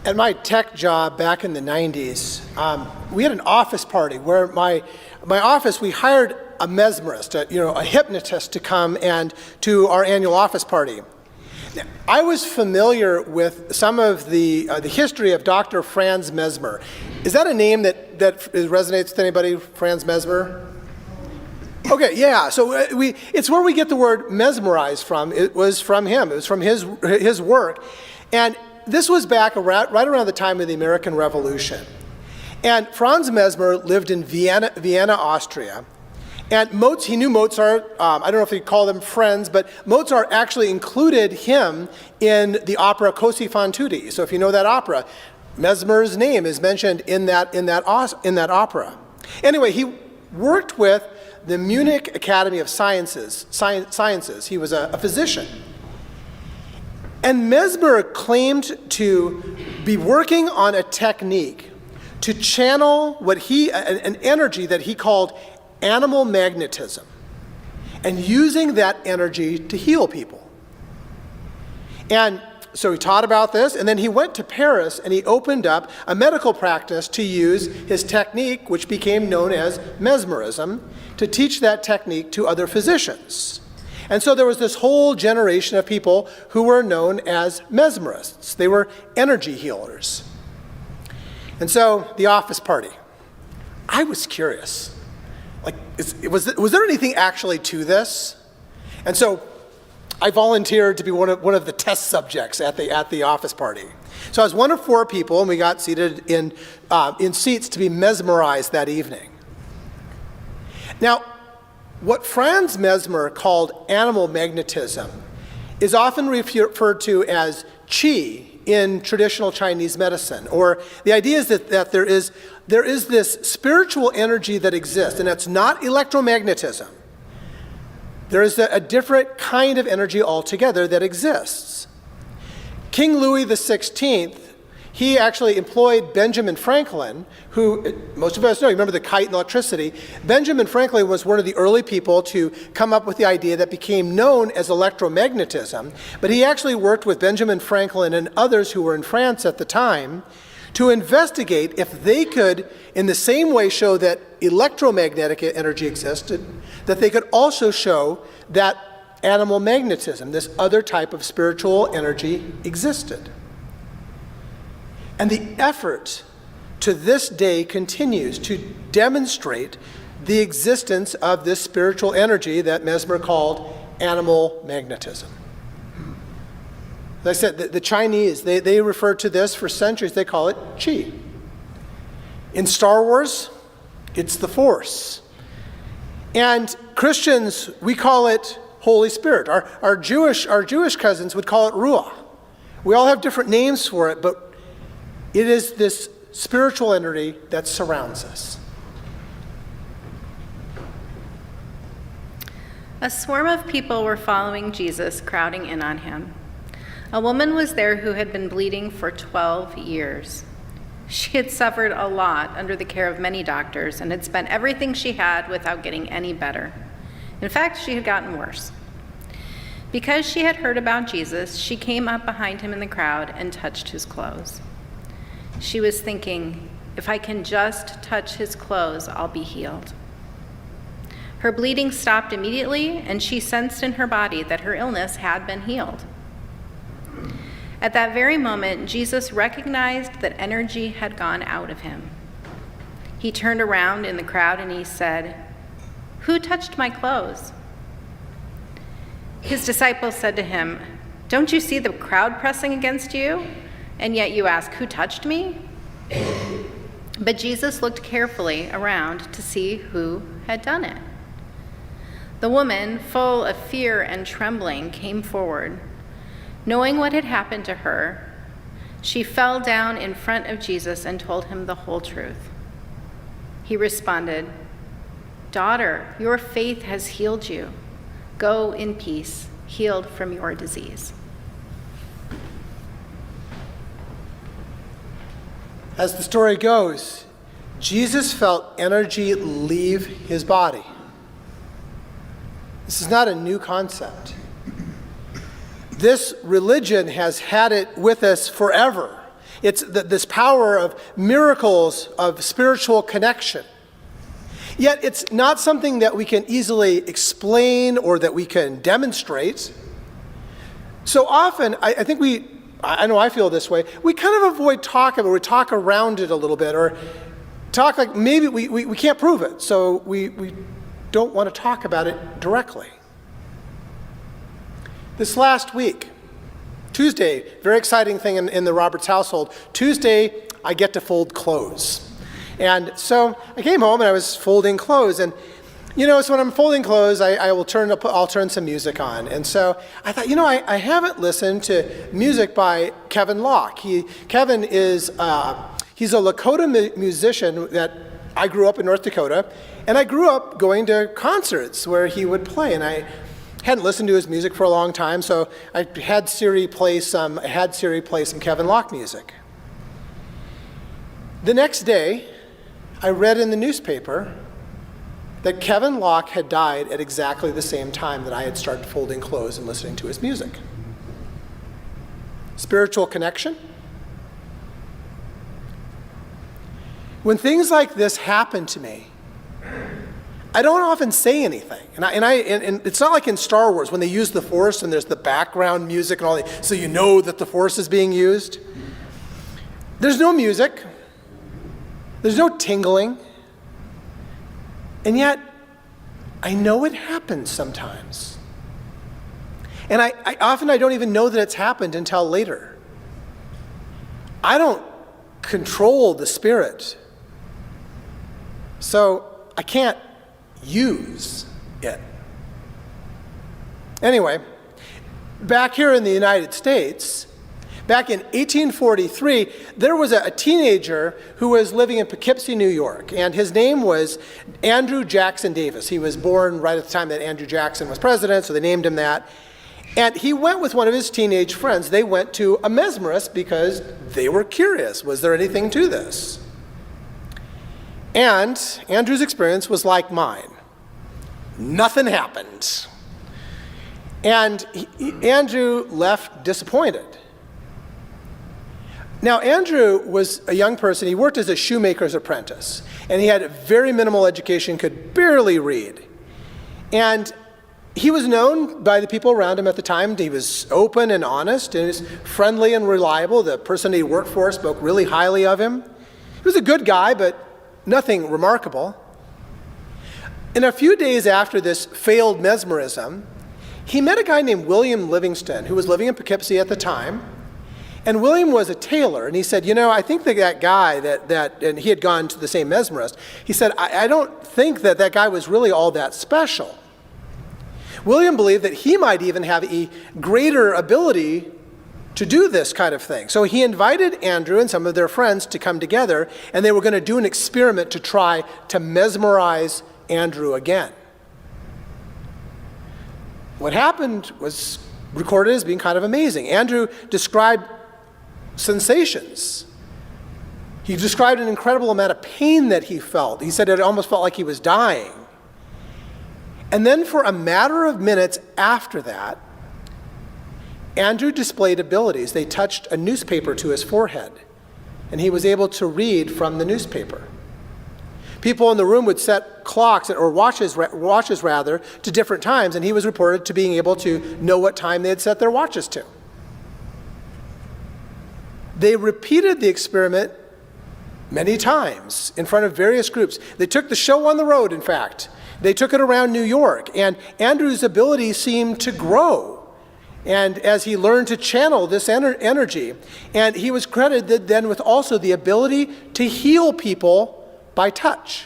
At my tech job back in the 90s, we had an office party where my office, we hired a mesmerist, a hypnotist to come and to our annual office party. Now, I was familiar with some of the history of Dr. Franz Mesmer. Is that a name that resonates with anybody, Franz Mesmer? Okay, yeah, so it's where we get the word mesmerize from. It was from him. It was from his work. And this was back right around the time of the American Revolution. And Franz Mesmer lived in Vienna, Austria. And he knew Mozart. I don't know if he'd call them friends, but Mozart actually included him in the opera Così fan tutti. So if you know that opera, Mesmer's name is mentioned in that opera. Anyway, he worked with the Munich Academy of Sciences. He was a physician. And Mesmer claimed to be working on a technique to channel an energy that he called animal magnetism, and using that energy to heal people. And so he taught about this, and then he went to Paris and he opened up a medical practice to use his technique, which became known as mesmerism, to teach that technique to other physicians. And so there was this whole generation of people who were known as mesmerists. They were energy healers. And so the office party. I was curious. Was there anything actually to this? And so I volunteered to be one of the test subjects at the office party. So I was one of 4 people, and we got seated in seats to be mesmerized that evening. Now, what Franz Mesmer called animal magnetism is often referred to as qi in traditional Chinese medicine, or the idea is that there is this spiritual energy that exists, and it's not electromagnetism. There is a different kind of energy altogether that exists. King Louis XVI, he actually employed Benjamin Franklin, who most of us know, you remember the kite and electricity. Benjamin Franklin was one of the early people to come up with the idea that became known as electromagnetism. But he actually worked with Benjamin Franklin and others who were in France at the time to investigate if they could, in the same way, show that electromagnetic energy existed, that they could also show that animal magnetism, this other type of spiritual energy, existed. And the effort to this day continues to demonstrate the existence of this spiritual energy that Mesmer called animal magnetism. As I said, the Chinese, they refer to this for centuries, they call it qi. In Star Wars, it's the Force. And Christians, we call it Holy Spirit. Our Jewish cousins would call it Ruach. We all have different names for it, but it is this spiritual energy that surrounds us. A swarm of people were following Jesus, crowding in on him. A woman was there who had been bleeding for 12 years. She had suffered a lot under the care of many doctors and had spent everything she had without getting any better. In fact, she had gotten worse. Because she had heard about Jesus, she came up behind him in the crowd and touched his clothes. She was thinking, if I can just touch his clothes, I'll be healed. Her bleeding stopped immediately, and she sensed in her body that her illness had been healed. At that very moment, Jesus recognized that energy had gone out of him. He turned around in the crowd and he said, "Who touched my clothes?" His disciples said to him, "Don't you see the crowd pressing against you? And yet you ask, 'Who touched me?'" But Jesus looked carefully around to see who had done it. The woman, full of fear and trembling, came forward. Knowing what had happened to her, she fell down in front of Jesus and told him the whole truth. He responded, "Daughter, your faith has healed you. Go in peace, healed from your disease." As the story goes, Jesus felt energy leave his body. This is not a new concept. This religion has had it with us forever. It's this power of miracles, of spiritual connection. Yet it's not something that we can easily explain or that we can demonstrate. So often, I think I know I feel this way, we kind of avoid talk about it, we talk around it a little bit, or talk like maybe we can't prove it, so we don't want to talk about it directly. This last week, Tuesday, very exciting thing in the Roberts household. Tuesday, I get to fold clothes. And so I came home and I was folding clothes, and so when I'm folding clothes, I'll turn some music on. And so I thought, I haven't listened to music by Kevin Locke. Kevin is he's a Lakota musician that I grew up in North Dakota, and I grew up going to concerts where he would play, and I hadn't listened to his music for a long time, so I had Siri play some Kevin Locke music. The next day, I read in the newspaper that Kevin Locke had died at exactly the same time that I had started folding clothes and listening to his music. Spiritual connection? When things like this happen to me, I don't often say anything. And it's not like in Star Wars when they use the Force and there's the background music and all that, so you know that the Force is being used. There's no music. There's no tingling. And yet, I know it happens sometimes. And I often don't even know that it's happened until later. I don't control the Spirit. So I can't use it. Anyway, back here in the United States, back in 1843, there was a teenager who was living in Poughkeepsie, New York, and his name was Andrew Jackson Davis. He was born right at the time that Andrew Jackson was president, so they named him that. And he went with one of his teenage friends. They went to a mesmerist because they were curious. Was there anything to this? And Andrew's experience was like mine. Nothing happened. And Andrew left disappointed. Now, Andrew was a young person. He worked as a shoemaker's apprentice, and he had a very minimal education, could barely read. And he was known by the people around him at the time. He was open and honest, and he was friendly and reliable. The person he worked for spoke really highly of him. He was a good guy, but nothing remarkable. And a few days after this failed mesmerism, he met a guy named William Livingston, who was living in Poughkeepsie at the time. And William was a tailor, and he said, I think that guy and he had gone to the same mesmerist, he said, I don't think that guy was really all that special. William believed that he might even have a greater ability to do this kind of thing. So he invited Andrew and some of their friends to come together, and they were going to do an experiment to try to mesmerize Andrew again. What happened was recorded as being kind of amazing. Andrew described sensations. He described an incredible amount of pain that he felt. He said it almost felt like he was dying. And then for a matter of minutes after that, Andrew displayed abilities. They touched a newspaper to his forehead, and he was able to read from the newspaper. People in the room would set clocks, or watches rather, to different times, and he was reported to being able to know what time they had set their watches to. They repeated the experiment many times in front of various groups. They took the show on the road, in fact. They took it around New York, and Andrew's ability seemed to grow. And as he learned to channel this energy, and he was credited then with also the ability to heal people by touch.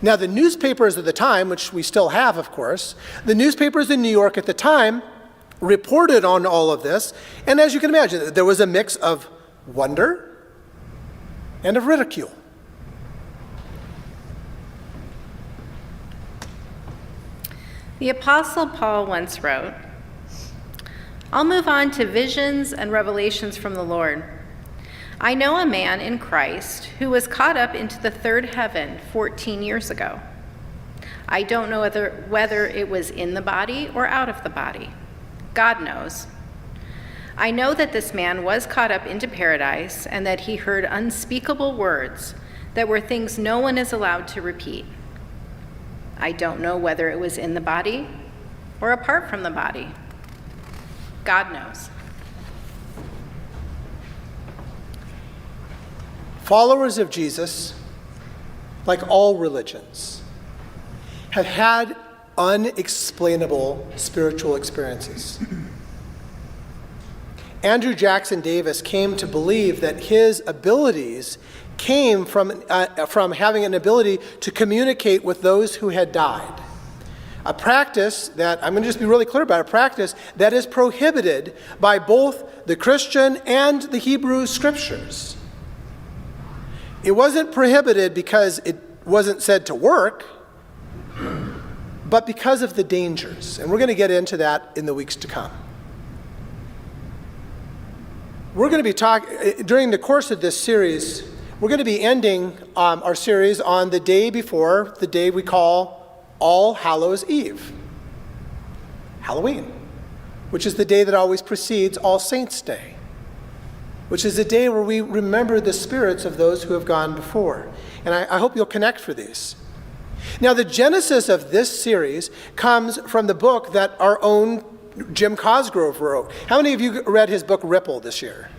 Now, the newspapers of the time, which we still have, of course, the newspapers in New York at the time reported on all of this, and as you can imagine, there was a mix of wonder and of ridicule. The Apostle Paul once wrote, "I'll move on to visions and revelations from the Lord. I know a man in Christ who was caught up into the third heaven 14 years ago. I don't know whether it was in the body or out of the body. God knows. I know that this man was caught up into paradise and that he heard unspeakable words that were things no one is allowed to repeat. I don't know whether it was in the body or apart from the body. God knows. Followers of Jesus, like all religions, have had unexplainable spiritual experiences. Andrew Jackson Davis came to believe that his abilities came from having an ability to communicate with those who had died. A practice that, I'm going to just be really clear about, a practice that is prohibited by both the Christian and the Hebrew scriptures. It wasn't prohibited because it wasn't said to work, but because of the dangers. And we're going to get into that in the weeks to come. We're going to be talking, during the course of this series, we're going to be ending our series on the day before the day we call All Hallows Eve, Halloween, which is the day that always precedes All Saints' Day, which is the day where we remember the spirits of those who have gone before. And I hope you'll connect for these. Now, the genesis of this series comes from the book that our own Jim Cosgrove wrote. How many of you read his book, Ripple, this year?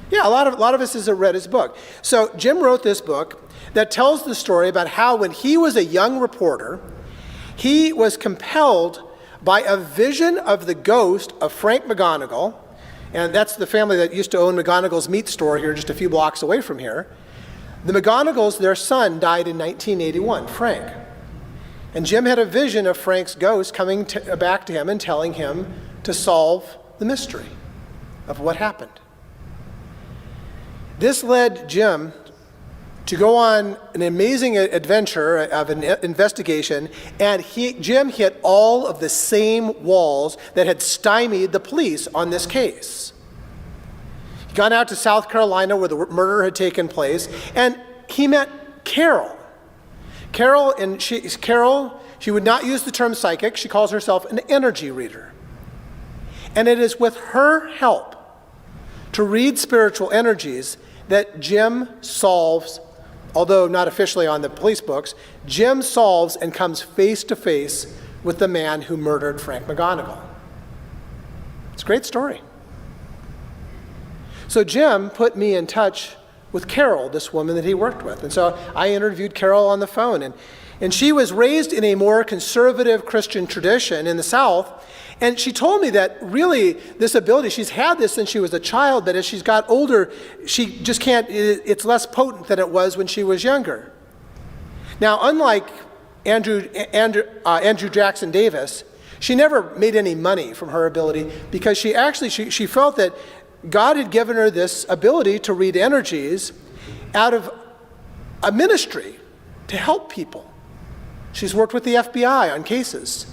Yeah, a lot of us have read his book. So Jim wrote this book that tells the story about how when he was a young reporter, he was compelled by a vision of the ghost of Frank McGonigal, and that's the family that used to own McGonigal's meat store here just a few blocks away from here. The McGonigals, their son died in 1981, Frank. And Jim had a vision of Frank's ghost coming back to him and telling him to solve the mystery of what happened. This led Jim to go on an amazing adventure of an investigation, and Jim hit all of the same walls that had stymied the police on this case. He'd gone out to South Carolina where the murder had taken place, and he met Carol. Carol, she would not use the term psychic. She calls herself an energy reader. And it is with her help to read spiritual energies that Jim solves, although not officially on the police books, Jim solves and comes face to face with the man who murdered Frank McGonigal. It's a great story. So Jim put me in touch with Carol, this woman that he worked with. And so I interviewed Carol on the phone. And she was raised in a more conservative Christian tradition in the South. And she told me that really this ability, she's had this since she was a child, but as she's got older, she just can't, it's less potent than it was when she was younger. Now, unlike Andrew Jackson Davis, she never made any money from her ability because she felt that God had given her this ability to read energies out of a ministry to help people. She's worked with the FBI on cases.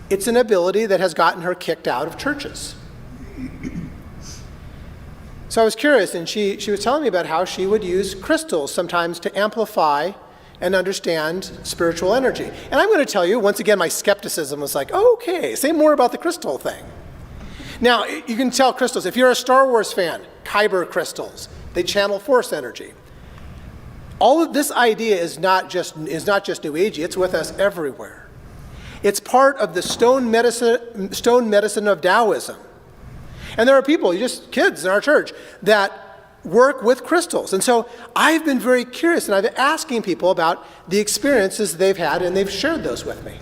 It's an ability that has gotten her kicked out of churches. So I was curious, and she was telling me about how she would use crystals sometimes to amplify and understand spiritual energy. And I'm going to tell you, once again, my skepticism was like, oh, okay, say more about the crystal thing. Now, you can tell crystals. If you're a Star Wars fan, Kyber crystals, they channel force energy. All of this idea is not just New Agey, it's with us everywhere. It's part of the stone medicine of Taoism. And there are people, kids in our church, that work with crystals. And so I've been very curious, and I've been asking people about the experiences they've had, and they've shared those with me.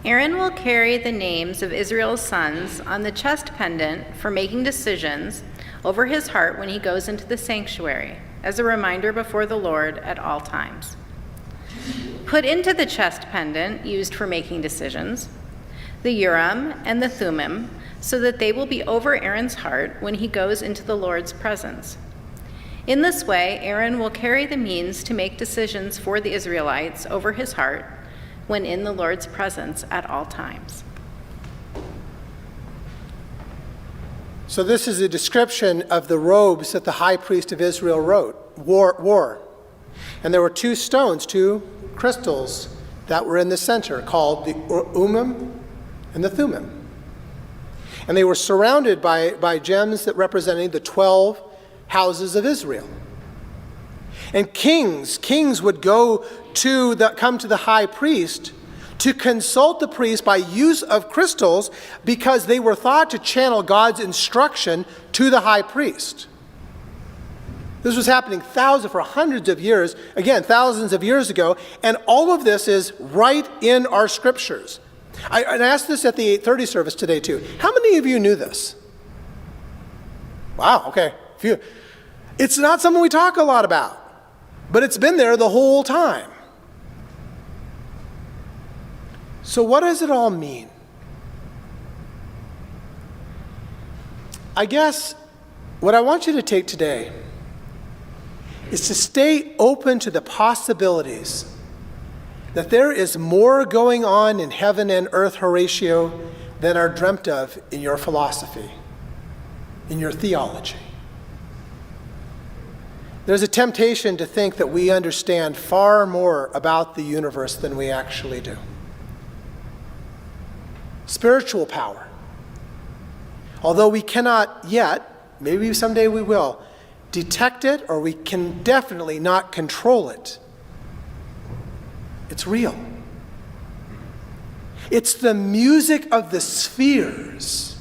Aaron will carry the names of Israel's sons on the chest pendant for making decisions over his heart when he goes into the sanctuary, as a reminder before the Lord at all times. Put into the chest pendant used for making decisions the Urim and the Thummim, so that they will be over Aaron's heart when he goes into the Lord's presence. In this way, Aaron will carry the means to make decisions for the Israelites over his heart when in the Lord's presence at all times. So this is a description of the robes that the high priest of Israel wore. And there were two stones, two crystals that were in the center called the Urim and the Thummim. And they were surrounded by gems that represented the 12 houses of Israel. And kings would come to the high priest to consult the priest by use of crystals because they were thought to channel God's instruction to the high priest. This was happening for hundreds of years, again, thousands of years ago, and all of this is right in our scriptures. I asked this at the 8:30 service today too. How many of you knew this? Wow, okay. It's not something we talk a lot about, but it's been there the whole time. So what does it all mean? I guess what I want you to take today is to stay open to the possibilities that there is more going on in heaven and earth, Horatio, than are dreamt of in your philosophy, in your theology. There's a temptation to think that we understand far more about the universe than we actually do. Spiritual power. Although we cannot yet, maybe someday we will, detect it, or we can definitely not control it. It's real. It's the music of the spheres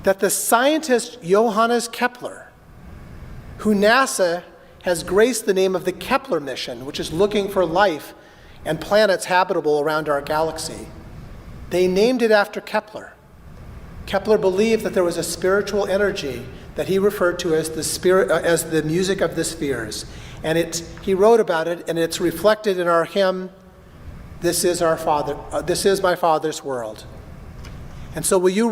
that the scientist Johannes Kepler, who NASA has graced the name of the Kepler mission, which is looking for life and planets habitable around our galaxy. They named it after Kepler. Kepler believed that there was a spiritual energy that he referred to as the music of the spheres. And he wrote about it, and it's reflected in our hymn, This is my Father's world. And so will you